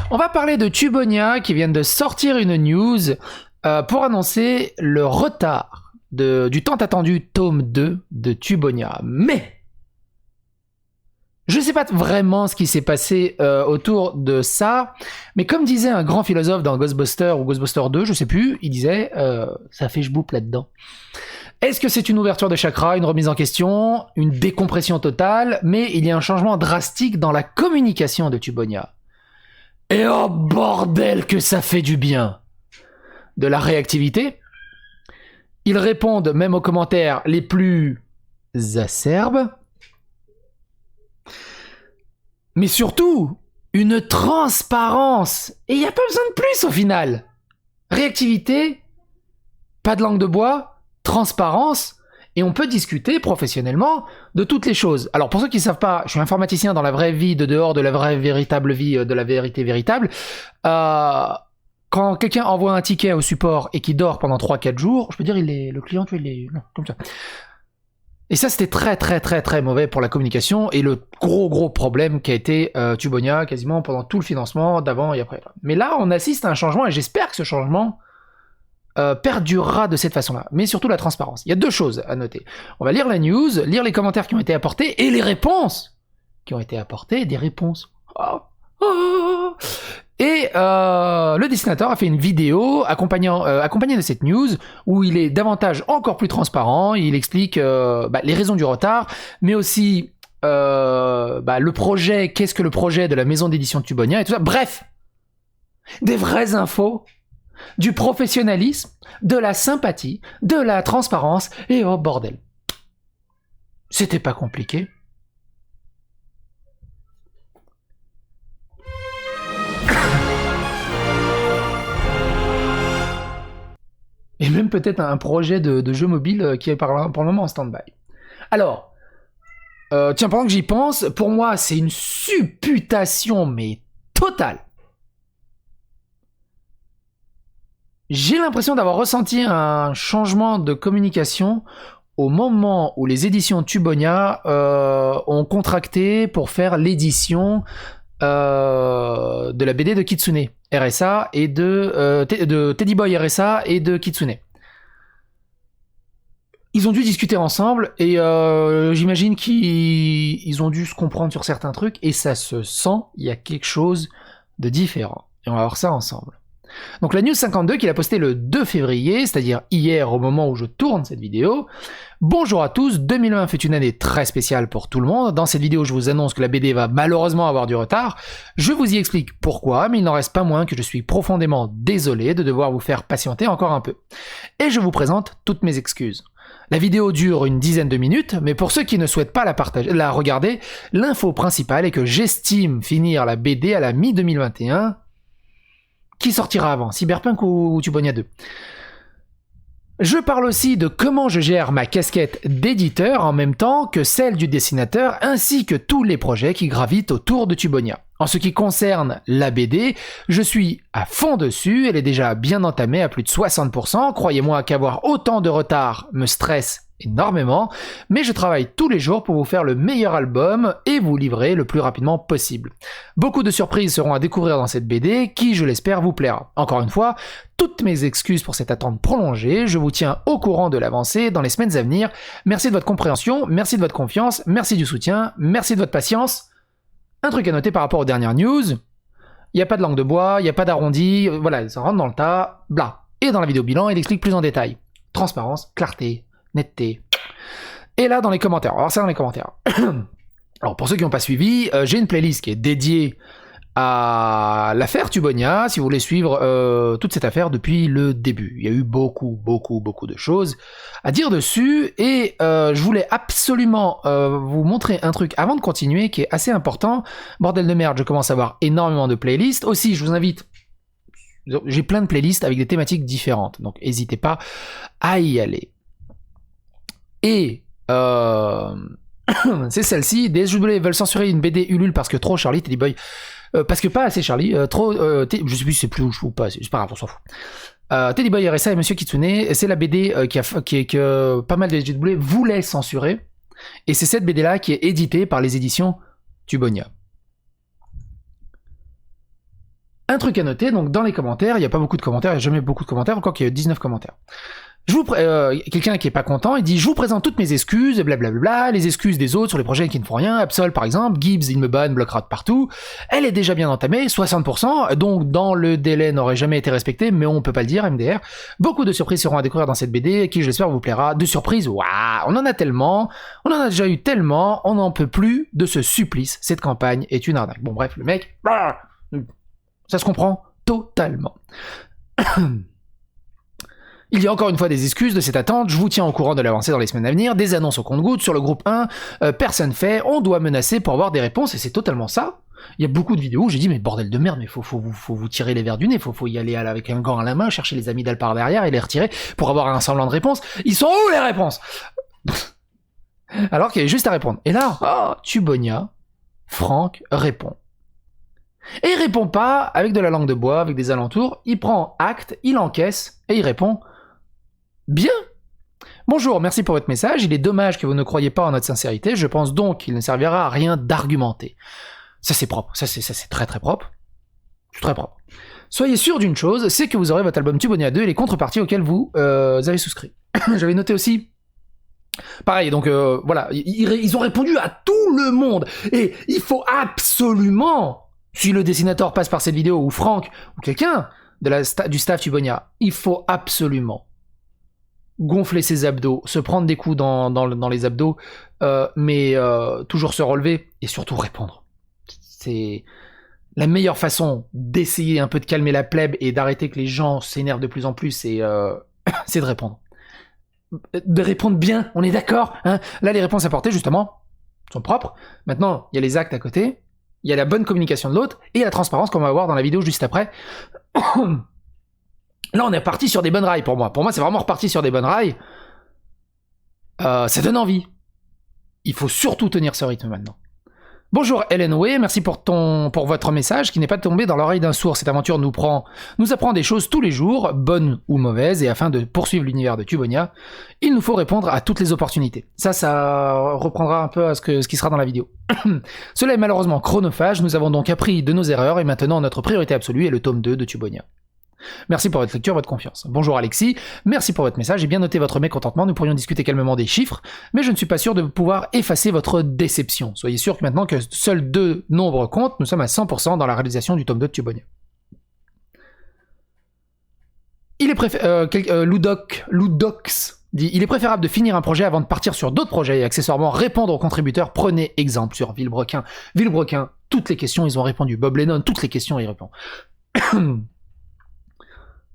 On va parler de Tubonia qui viennent de sortir une news pour annoncer le retard du tant attendu tome 2 de Tubonia. Mais je ne sais pas vraiment ce qui s'est passé autour de ça, mais comme disait un grand philosophe dans Ghostbusters ou Ghostbusters 2, je sais plus, il disait ça fait j'boupe là-dedans. Est-ce que c'est une ouverture de chakra, une remise en question, une décompression totale, mais il y a un changement drastique dans la communication de Tubonia. Et oh bordel que ça fait du bien. De la réactivité. Ils répondent même aux commentaires les plus acerbes. Mais surtout, une transparence. Et il n'y a pas besoin de plus au final. Réactivité, pas de langue de bois, transparence, et on peut discuter professionnellement de toutes les choses. Alors pour ceux qui ne savent pas, je suis informaticien dans la vraie vie, de dehors de la vraie véritable vie, de la vérité véritable. Quand quelqu'un envoie un ticket au support et qui dort pendant 3-4 jours, je peux dire le client, tu es non, comme ça. Et ça, c'était très très très très mauvais pour la communication et le gros problème qui a été Tubonia quasiment pendant tout le financement d'avant et après. Mais là, on assiste à un changement et j'espère que ce changement perdurera de cette façon-là. Mais surtout la transparence. Il y a deux choses à noter. On va lire la news, lire les commentaires qui ont été apportés et les réponses qui ont été apportées, des réponses. Et le dessinateur a fait une vidéo accompagnée de cette news où il est davantage encore plus transparent. Il explique les raisons du retard, mais aussi le projet, qu'est-ce que le projet de la maison d'édition de Tubonia et tout ça. Bref, des vraies infos, du professionnalisme, de la sympathie, de la transparence et oh bordel. C'était pas compliqué. Et même peut-être un projet de jeu mobile qui est pour le moment en stand-by. Alors, tiens, pendant que j'y pense, pour moi, c'est une supputation, mais totale. J'ai l'impression d'avoir ressenti un changement de communication au moment où les éditions Tubonia ont contracté pour faire l'édition de la BD de Kitsune RSA et de Teddy Boy RSA et de Kitsune. Ils ont dû discuter ensemble et j'imagine qu'ils ont dû se comprendre sur certains trucs et ça se sent, il y a quelque chose de différent. Et on va voir ça ensemble. Donc la news 52 qu'il a postée le 2 février, c'est-à-dire hier au moment où je tourne cette vidéo. Bonjour à tous, 2020 fut une année très spéciale pour tout le monde. Dans cette vidéo, je vous annonce que la BD va malheureusement avoir du retard. Je vous y explique pourquoi, mais il n'en reste pas moins que je suis profondément désolé de devoir vous faire patienter encore un peu. Et je vous présente toutes mes excuses. La vidéo dure une dizaine de minutes, mais pour ceux qui ne souhaitent pas la regarder, l'info principale est que j'estime finir la BD à la mi-2021. Qui sortira avant, Cyberpunk ou Tubonia 2? Je parle aussi de comment je gère ma casquette d'éditeur en même temps que celle du dessinateur, ainsi que tous les projets qui gravitent autour de Tubonia. En ce qui concerne la BD, je suis à fond dessus, elle est déjà bien entamée à plus de 60%, croyez-moi qu'avoir autant de retard me stresse énormément, mais je travaille tous les jours pour vous faire le meilleur album et vous livrer le plus rapidement possible. Beaucoup de surprises seront à découvrir dans cette BD qui, je l'espère, vous plaira. Encore une fois, toutes mes excuses pour cette attente prolongée, je vous tiens au courant de l'avancée dans les semaines à venir. Merci de votre compréhension, merci de votre confiance, merci du soutien, merci de votre patience. Un truc à noter par rapport aux dernières news, il n'y a pas de langue de bois, il n'y a pas d'arrondi, voilà, ça rentre dans le tas, bla. Et dans la vidéo bilan, il explique plus en détail. Transparence, clarté, netteté. Et là, dans les commentaires. Alors ça, dans les commentaires. Alors, pour ceux qui n'ont pas suivi, j'ai une playlist qui est dédiée à l'affaire Tubonia, si vous voulez suivre toute cette affaire depuis le début. Il y a eu beaucoup de choses à dire dessus, et je voulais absolument vous montrer un truc avant de continuer qui est assez important. Bordel de merde, je commence à avoir énormément de playlists. Aussi, je vous invite... J'ai plein de playlists avec des thématiques différentes, donc n'hésitez pas à y aller. Et c'est celle-ci. DSW veulent censurer une BD Ulule parce que trop Charlie, Teddy Boy. Parce que pas assez Charlie, trop. Je sais plus si c'est plus ou pas, c'est pas grave, on s'en fout. Teddy Boy RSA et Monsieur Kitsune, c'est la BD que pas mal de DSW voulaient censurer. Et c'est cette BD-là qui est éditée par les éditions Tubonia. Un truc à noter, donc dans les commentaires, il n'y a pas beaucoup de commentaires, il n'y a jamais beaucoup de commentaires, encore qu'il y a 19 commentaires. Quelqu'un qui est pas content, il dit « Je vous présente toutes mes excuses, blablabla, les excuses des autres sur les projets qui ne font rien, Absol par exemple, Gibbs il me banne, bloquera de partout, elle est déjà bien entamée, 60%, donc dans le délai n'aurait jamais été respecté, mais on peut pas le dire, MDR. Beaucoup de surprises seront à découvrir dans cette BD, qui j'espère vous plaira. De surprises, waouh, on en a tellement, on en a déjà eu tellement, on n'en peut plus de ce supplice, cette campagne est une arnaque. » Bon bref, le mec, ça se comprend totalement. Il y a encore une fois des excuses de cette attente, je vous tiens au courant de l'avancée dans les semaines à venir, des annonces au compte-gouttes, sur le groupe 1, personne fait, on doit menacer pour avoir des réponses, et c'est totalement ça. Il y a beaucoup de vidéos où j'ai dit, mais bordel de merde, mais faut vous tirer les verres du nez, faut y aller avec un gant à la main, chercher les amygdales par derrière et les retirer pour avoir un semblant de réponse. Ils sont où les réponses? Alors qu'il y avait juste à répondre. Et là, Tubonia, Franck répond. Et il répond pas avec de la langue de bois, avec des alentours, il prend acte, il encaisse, et il répond « Bien ! Bonjour, merci pour votre message, il est dommage que vous ne croyiez pas en notre sincérité, je pense donc qu'il ne servira à rien d'argumenter. » Ça c'est propre, ça c'est très très propre. C'est très propre. Soyez sûr d'une chose, c'est que vous aurez votre album Tubonia 2 et les contreparties auxquelles vous avez souscrit. J'avais noté aussi... Pareil, donc voilà, ils ont répondu à tout le monde, et il faut absolument... Si le dessinateur passe par cette vidéo, ou Franck, ou quelqu'un du staff Tubonia, il faut absolument gonfler ses abdos, se prendre des coups dans les abdos, mais toujours se relever, et surtout répondre. C'est la meilleure façon d'essayer un peu de calmer la plèbe et d'arrêter que les gens s'énervent de plus en plus, c'est de répondre. De répondre bien, on est d'accord, hein. Là, les réponses apportées, justement, sont propres. Maintenant, il y a les actes à côté, il y a la bonne communication de l'autre, et la transparence qu'on va voir dans la vidéo juste après. Là, on est reparti sur des bonnes rails pour moi. Pour moi, c'est vraiment reparti sur des bonnes rails. Ça donne envie. Il faut surtout tenir ce rythme maintenant. Bonjour Hélène Way, merci pour votre message qui n'est pas tombé dans l'oreille d'un sourd. Cette aventure nous apprend des choses tous les jours, bonnes ou mauvaises, et afin de poursuivre l'univers de Tubonia, il nous faut répondre à toutes les opportunités. Ça reprendra un peu à ce qui sera dans la vidéo. Cela est malheureusement chronophage, nous avons donc appris de nos erreurs, et maintenant notre priorité absolue est le tome 2 de Tubonia. Merci pour votre lecture, votre confiance. Bonjour Alexis, merci pour votre message, j'ai bien noté votre mécontentement, nous pourrions discuter calmement des chiffres, mais je ne suis pas sûr de pouvoir effacer votre déception. Soyez sûr que maintenant que seuls 2 nombres comptent, nous sommes à 100% dans la réalisation du tome 2 de Tubonia. Ludox dit « Il est préférable de finir un projet avant de partir sur d'autres projets et accessoirement répondre aux contributeurs. Prenez exemple sur Villebrequin. Villebrequin, toutes les questions, ils ont répondu. Bob Lennon, toutes les questions, il répond. »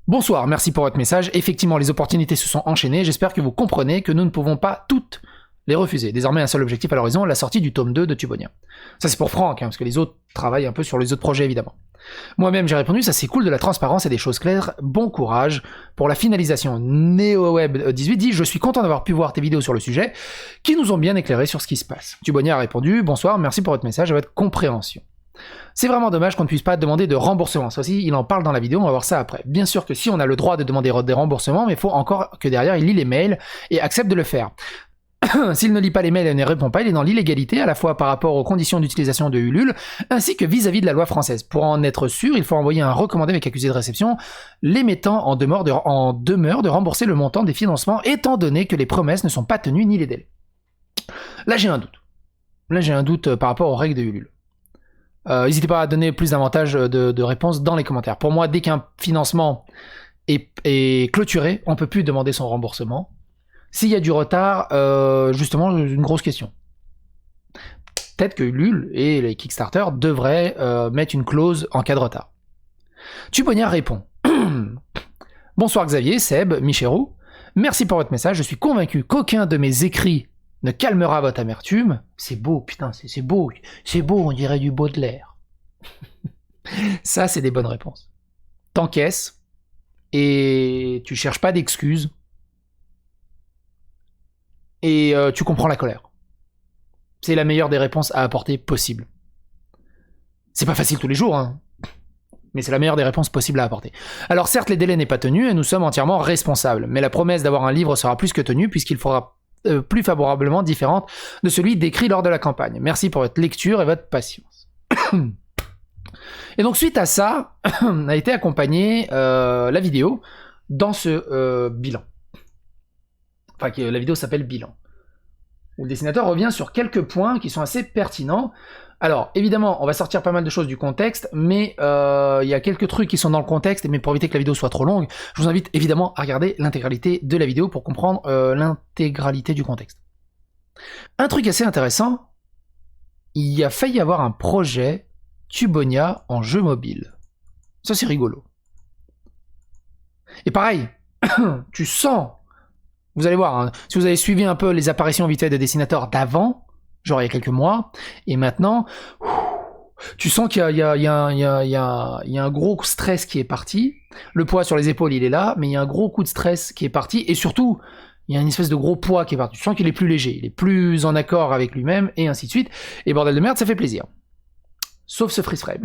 Bonsoir, merci pour votre message. Effectivement, les opportunités se sont enchaînées. J'espère que vous comprenez que nous ne pouvons pas toutes les refuser. Désormais, un seul objectif à l'horizon, la sortie du tome 2 de Tubonia. Ça, c'est pour Franck, hein, parce que les autres travaillent un peu sur les autres projets, évidemment. Moi-même, j'ai répondu, ça c'est cool, de la transparence et des choses claires. Bon courage pour la finalisation. NeoWeb18 dit, je suis content d'avoir pu voir tes vidéos sur le sujet, qui nous ont bien éclairé sur ce qui se passe. Tubonia a répondu, bonsoir, merci pour votre message et votre compréhension. C'est vraiment dommage qu'on ne puisse pas demander de remboursement. Ça aussi, il en parle dans la vidéo, on va voir ça après. Bien sûr que si on a le droit de demander des remboursements, mais il faut encore que derrière il lit les mails et accepte de le faire. S'il ne lit pas les mails et ne répond pas, il est dans l'illégalité, à la fois par rapport aux conditions d'utilisation de Ulule, ainsi que vis-à-vis de la loi française. Pour en être sûr, il faut envoyer un recommandé avec accusé de réception, les mettant en demeure de rembourser le montant des financements, étant donné que les promesses ne sont pas tenues ni les délais. Là, j'ai un doute. Par rapport aux règles de Ulule. N'hésitez pas à donner plus d'avantages de réponses dans les commentaires. Pour moi, dès qu'un financement est clôturé, on ne peut plus demander son remboursement. S'il y a du retard, justement, une grosse question. Peut-être que Ulule et les Kickstarter devraient mettre une clause en cas de retard. Tubonia répond. Bonsoir Xavier, Seb, Michérou. Merci pour votre message. Je suis convaincu qu'aucun de mes écrits ne calmera votre amertume. C'est beau, putain, c'est beau. C'est beau, on dirait du Baudelaire. Ça, c'est des bonnes réponses. T'encaisses et tu cherches pas d'excuses. Et tu comprends la colère. C'est la meilleure des réponses à apporter possible. C'est pas facile tous les jours, hein, mais c'est la meilleure des réponses possibles à apporter. Alors certes, les délais n'est pas tenu et nous sommes entièrement responsables, mais la promesse d'avoir un livre sera plus que tenue puisqu'il faudra plus favorablement différente de celui décrit lors de la campagne. Merci pour votre lecture et votre patience. Et donc suite à ça, a été accompagnée la vidéo dans ce bilan. Enfin, la vidéo s'appelle Bilan. Où le dessinateur revient sur quelques points qui sont assez pertinents. Alors, évidemment, on va sortir pas mal de choses du contexte, mais il y a quelques trucs qui sont dans le contexte, mais pour éviter que la vidéo soit trop longue, je vous invite évidemment à regarder l'intégralité de la vidéo pour comprendre l'intégralité du contexte. Un truc assez intéressant, il a failli y avoir un projet Tubonia en jeu mobile. Ça, c'est rigolo. Et pareil, tu sens, vous allez voir, hein, si vous avez suivi un peu les apparitions vite fait de dessinateurs d'avant, genre il y a quelques mois, et maintenant, tu sens qu'il y a un gros stress qui est parti. Le poids sur les épaules, il est là, mais il y a un gros coup de stress qui est parti, et surtout, il y a une espèce de gros poids qui est parti. Tu sens qu'il est plus léger, il est plus en accord avec lui-même, et ainsi de suite. Et bordel de merde, ça fait plaisir. Sauf ce freeze frame.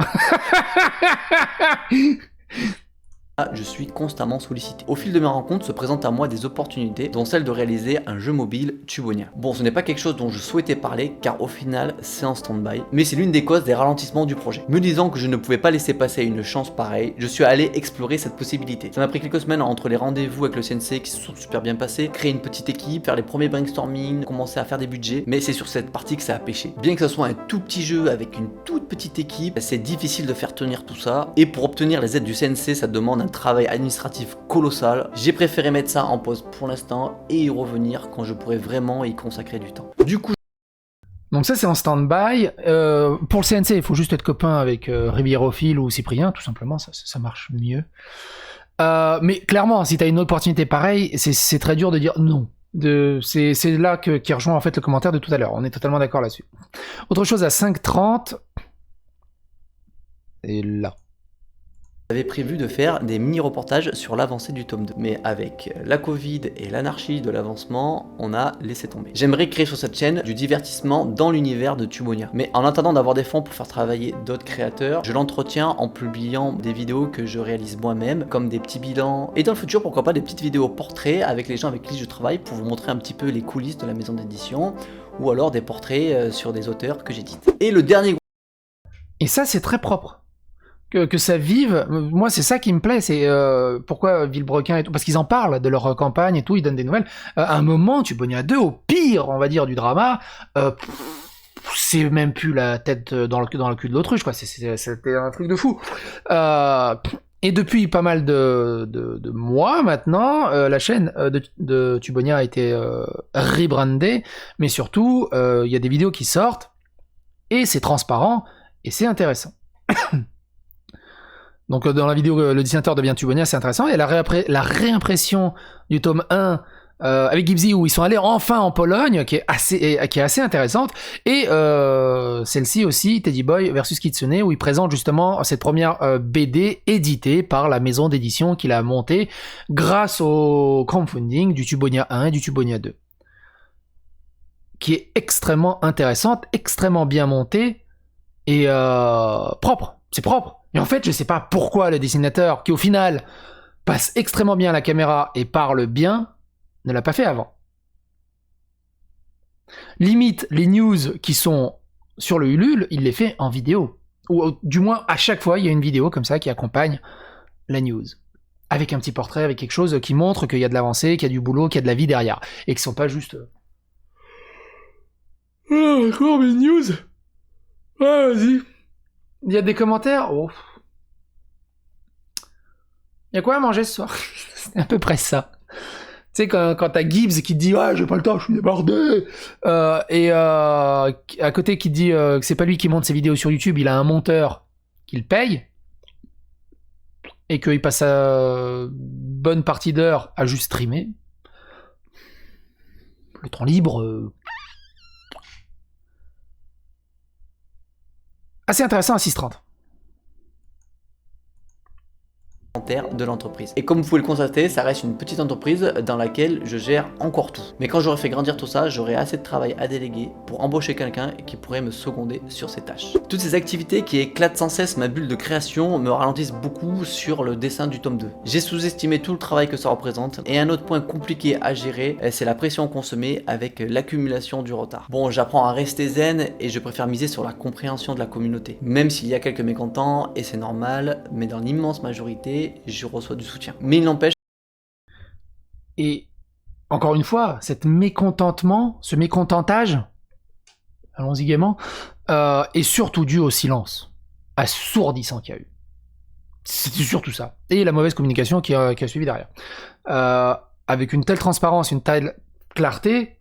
Je suis constamment sollicité. Au fil de mes rencontres se présentent à moi des opportunités, dont celle de réaliser un jeu mobile Tubonia. Bon, ce n'est pas quelque chose dont je souhaitais parler, car au final, c'est en stand-by, mais c'est l'une des causes des ralentissements du projet. Me disant que je ne pouvais pas laisser passer une chance pareille, je suis allé explorer cette possibilité. Ça m'a pris quelques semaines entre les rendez-vous avec le CNC qui se sont super bien passés, créer une petite équipe, faire les premiers brainstorming, commencer à faire des budgets, mais c'est sur cette partie que ça a pêché. Bien que ce soit un tout petit jeu avec une toute petite équipe, c'est difficile de faire tenir tout ça, et pour obtenir les aides du CNC, ça demande un travail administratif colossal. J'ai préféré mettre ça en pause pour l'instant et y revenir quand je pourrais vraiment y consacrer du temps. Du coup, donc ça c'est en stand-by. Pour le CNC, il faut juste être copain avec Ribierophile ou Cyprien, tout simplement, ça marche mieux. Mais clairement, si t'as une opportunité pareille, c'est très dur de dire non. C'est là qui rejoint en fait le commentaire de tout à l'heure. On est totalement d'accord là-dessus. Autre chose à 5:30. Et là. j'avais prévu de faire des mini-reportages sur l'avancée du tome 2. Mais avec la Covid et l'anarchie de l'avancement, on a laissé tomber. J'aimerais créer sur cette chaîne du divertissement dans l'univers de Tubonia. Mais en attendant d'avoir des fonds pour faire travailler d'autres créateurs, je l'entretiens en publiant des vidéos que je réalise moi-même, comme des petits bilans. Et dans le futur, pourquoi pas des petites vidéos portraits avec les gens avec qui je travaille pour vous montrer un petit peu les coulisses de la maison d'édition, ou alors des portraits sur des auteurs que j'édite. Et le dernier... Et ça, c'est très propre. Que ça vive, moi c'est ça qui me plaît, c'est pourquoi Villebrequin et tout, parce qu'ils en parlent de leur campagne et tout, ils donnent des nouvelles. À un moment, Tubonia 2, au pire, on va dire, du drama, c'est même plus la tête dans le cul de l'autruche, quoi, c'était un truc de fou. Et depuis pas mal de mois maintenant, la chaîne de Tubonia a été rebrandée, mais surtout, il y a des vidéos qui sortent, et c'est transparent, et c'est intéressant. Donc dans la vidéo, le dessinateur devient Tubonia, c'est intéressant. Et la réimpression du tome 1 avec Gibbsy, où ils sont allés enfin en Pologne, qui est assez intéressante. Et celle-ci aussi, Teddy Boy versus Kitsune, où il présente justement cette première BD éditée par la maison d'édition qu'il a montée grâce au crowdfunding du Tubonia 1 et du Tubonia 2. Qui est extrêmement intéressante, extrêmement bien montée et propre. C'est propre. Et en fait, je sais pas pourquoi le dessinateur, qui au final passe extrêmement bien à la caméra et parle bien, ne l'a pas fait avant. Limite, les news qui sont sur le Ulule, il les fait en vidéo. Ou du moins, à chaque fois, il y a une vidéo comme ça qui accompagne la news. Avec un petit portrait, avec quelque chose qui montre qu'il y a de l'avancée, qu'il y a du boulot, qu'il y a de la vie derrière. Et qu'ils sont pas juste... Ah, d'accord, mes news. Ah, vas-y. Il y a des commentaires. Oh. Il y a quoi à manger ce soir? C'est à peu près ça. Tu sais, quand t'as Gibbs qui te dit ouais, j'ai pas le temps, je suis débordé, et à côté qui te dit que c'est pas lui qui monte ses vidéos sur YouTube, il a un monteur qui le paye, et qu'il passe une bonne partie d'heure à juste streamer. Le temps libre. Assez intéressant à 6:30. supplémentaire de l'entreprise. Et comme vous pouvez le constater, ça reste une petite entreprise dans laquelle je gère encore tout. Mais quand j'aurai fait grandir tout ça, j'aurai assez de travail à déléguer pour embaucher quelqu'un qui pourrait me seconder sur ces tâches. Toutes ces activités qui éclatent sans cesse ma bulle de création me ralentissent beaucoup sur le dessin du tome 2. J'ai sous-estimé tout le travail que ça représente, et un autre point compliqué à gérer, c'est la pression qu'on se met avec l'accumulation du retard. Bon, j'apprends à rester zen et je préfère miser sur la compréhension de la communauté. Même s'il y a quelques mécontents, et c'est normal, mais dans l'immense majorité, je reçois du soutien. Mais il n'empêche. Et encore une fois, cet mécontentement, ce mécontentage, allons-y gaiement, est surtout dû au silence assourdissant qu'il y a eu. C'était surtout ça. Et la mauvaise communication qui a suivi derrière. Avec une telle transparence, une telle clarté,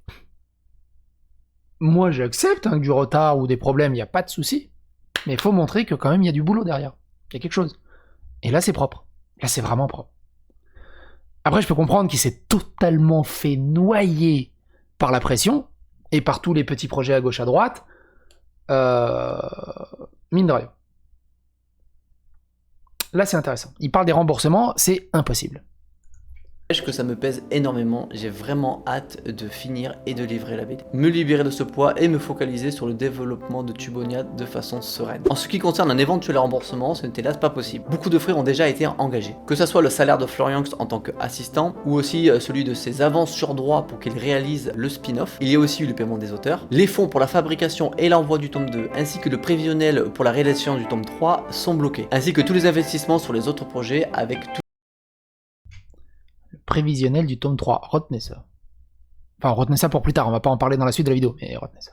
moi j'accepte que du retard ou des problèmes, il n'y a pas de souci. Mais il faut montrer que quand même il y a du boulot derrière. Il y a quelque chose. Et là c'est propre. Là c'est vraiment propre. Après je peux comprendre qu'il s'est totalement fait noyer par la pression et par tous les petits projets à gauche à droite. Mine de rien. Là c'est intéressant. Il parle des remboursements, c'est impossible. Que ça me pèse énormément, j'ai vraiment hâte de finir et de livrer la BD. Me libérer de ce poids et me focaliser sur le développement de Tubonia de façon sereine. En ce qui concerne un éventuel remboursement, ce n'était là pas possible. Beaucoup de frais ont déjà été engagés. Que ce soit le salaire de Florian en tant qu'assistant, ou aussi celui de ses avances sur droit pour qu'il réalise le spin-off. Il y a aussi eu le paiement des auteurs. Les fonds pour la fabrication et l'envoi du tome 2, ainsi que le prévisionnel pour la réalisation du tome 3 sont bloqués. Ainsi que tous les investissements sur les autres projets avec tout prévisionnel du tome 3. Retenez ça. Enfin, retenez ça pour plus tard, on va pas en parler dans la suite de la vidéo, mais retenez ça.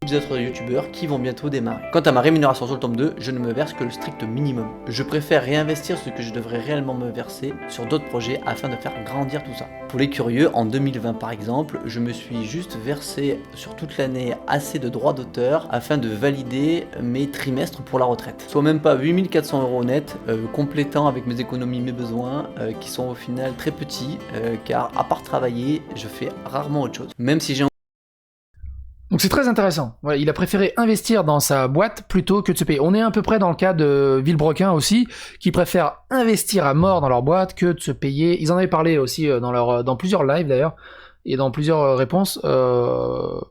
Les autres youtubeurs qui vont bientôt démarrer. Quant à ma rémunération sur le tome 2, je ne me verse que le strict minimum. Je préfère réinvestir ce que je devrais réellement me verser sur d'autres projets afin de faire grandir tout ça. Pour les curieux, en 2020 par exemple, je me suis juste versé sur toute l'année assez de droits d'auteur afin de valider mes trimestres pour la retraite. Soit même pas 8400 € net, complétant avec mes économies mes besoins, qui sont au final très petits, car à part travailler, je fais rarement autre chose. Même si j'ai donc c'est très intéressant. Voilà, il a préféré investir dans sa boîte plutôt que de se payer. On est à peu près dans le cas de Villebrequin aussi, qui préfèrent investir à mort dans leur boîte que de se payer. Ils en avaient parlé aussi dans plusieurs lives d'ailleurs, et dans plusieurs réponses,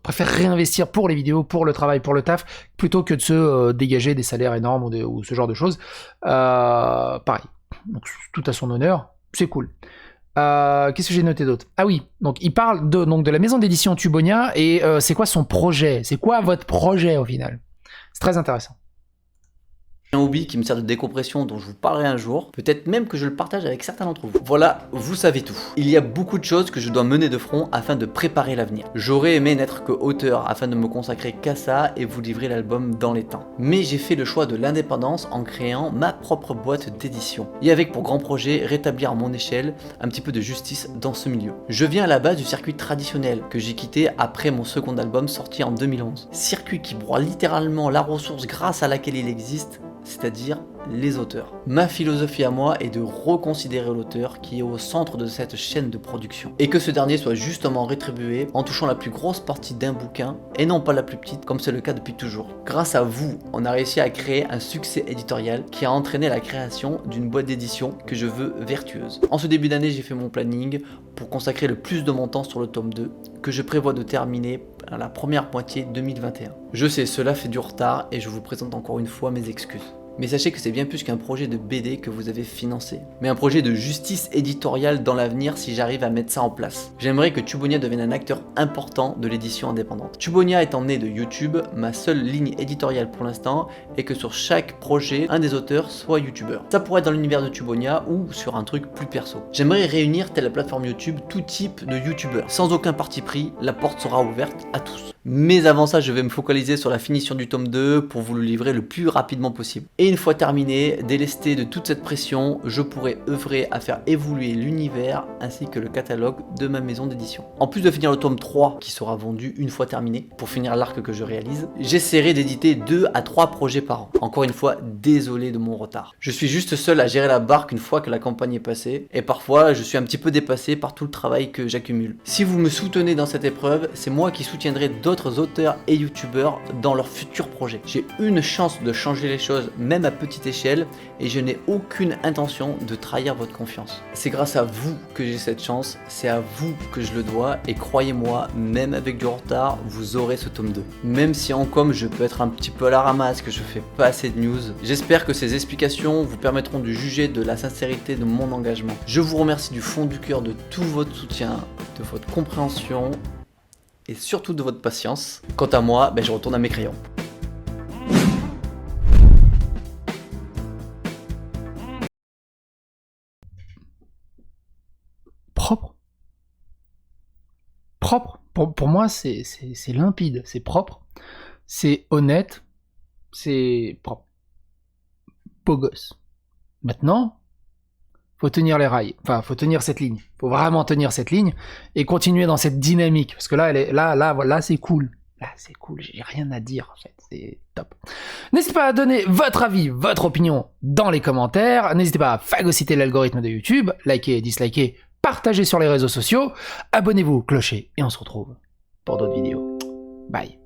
préfèrent réinvestir pour les vidéos, pour le travail, pour le taf, plutôt que de se dégager des salaires énormes ou ce genre de choses. Pareil. Donc tout à son honneur, c'est cool. Qu'est-ce que j'ai noté d'autre? Ah oui, donc il parle de la maison d'édition Tubonia et c'est quoi son projet? C'est quoi votre projet au final? C'est très intéressant. un hobby qui me sert de décompression dont je vous parlerai un jour, peut-être même que je le partage avec certains d'entre vous. Voilà, vous savez tout. Il y a beaucoup de choses que je dois mener de front afin de préparer l'avenir. J'aurais aimé n'être que auteur afin de me consacrer qu'à ça et vous livrer l'album dans les temps. Mais j'ai fait le choix de l'indépendance en créant ma propre boîte d'édition. Et avec pour grand projet rétablir à mon échelle un petit peu de justice dans ce milieu. Je viens à la base du circuit traditionnel que j'ai quitté après mon second album sorti en 2011. Circuit qui broie littéralement la ressource grâce à laquelle il existe, c'est-à-dire les auteurs. Ma philosophie à moi est de reconsidérer l'auteur qui est au centre de cette chaîne de production et que ce dernier soit justement rétribué en touchant la plus grosse partie d'un bouquin et non pas la plus petite comme c'est le cas depuis toujours. Grâce à vous, on a réussi à créer un succès éditorial qui a entraîné la création d'une boîte d'édition que je veux vertueuse. En ce début d'année, j'ai fait mon planning pour consacrer le plus de mon temps sur le tome 2 que je prévois de terminer à la première moitié 2021. Je sais, cela fait du retard et je vous présente encore une fois mes excuses. Mais sachez que c'est bien plus qu'un projet de BD que vous avez financé, mais un projet de justice éditoriale dans l'avenir si j'arrive à mettre ça en place. J'aimerais que Tubonia devienne un acteur important de l'édition indépendante. Tubonia étant né de YouTube, ma seule ligne éditoriale pour l'instant est que sur chaque projet, un des auteurs soit youtubeur. Ça pourrait être dans l'univers de Tubonia ou sur un truc plus perso. J'aimerais réunir, telle la plateforme YouTube, tout type de youtubeurs. Sans aucun parti pris, la porte sera ouverte à tous. Mais avant ça, je vais me focaliser sur la finition du tome 2 pour vous le livrer le plus rapidement possible. Et une fois terminé, délesté de toute cette pression, je pourrai œuvrer à faire évoluer l'univers ainsi que le catalogue de ma maison d'édition. En plus de finir le tome 3 qui sera vendu une fois terminé, pour finir l'arc que je réalise, j'essaierai d'éditer 2 à 3 projets par an. Encore une fois, désolé de mon retard. Je suis juste seul à gérer la barque une fois que la campagne est passée, et parfois je suis un petit peu dépassé par tout le travail que j'accumule. Si vous me soutenez dans cette épreuve, c'est moi qui soutiendrai d'autres d'autres auteurs et youtubeurs dans leurs futurs projets. J'ai une chance de changer les choses, même à petite échelle, et je n'ai aucune intention de trahir votre confiance. C'est grâce à vous que j'ai cette chance, c'est à vous que je le dois, et croyez-moi, même avec du retard, vous aurez ce tome 2. Même si en com je peux être un petit peu à la ramasse, que je fais pas assez de news, j'espère que ces explications vous permettront de juger de la sincérité de mon engagement. Je vous remercie du fond du cœur de tout votre soutien, de votre compréhension et surtout de votre patience. Quant à moi, je retourne à mes crayons. Propre. Propre. Pour moi, c'est limpide, c'est propre, c'est honnête, c'est propre. Beau gosse. Maintenant, faut tenir les rails. Enfin, faut tenir cette ligne. Faut vraiment tenir cette ligne et continuer dans cette dynamique. Parce que là, c'est cool. Là, c'est cool. J'ai rien à dire, en fait. C'est top. N'hésitez pas à donner votre avis, votre opinion dans les commentaires. N'hésitez pas à phagocyter l'algorithme de YouTube, liker, disliker, partager sur les réseaux sociaux. Abonnez-vous, clocher, et on se retrouve pour d'autres vidéos. Bye.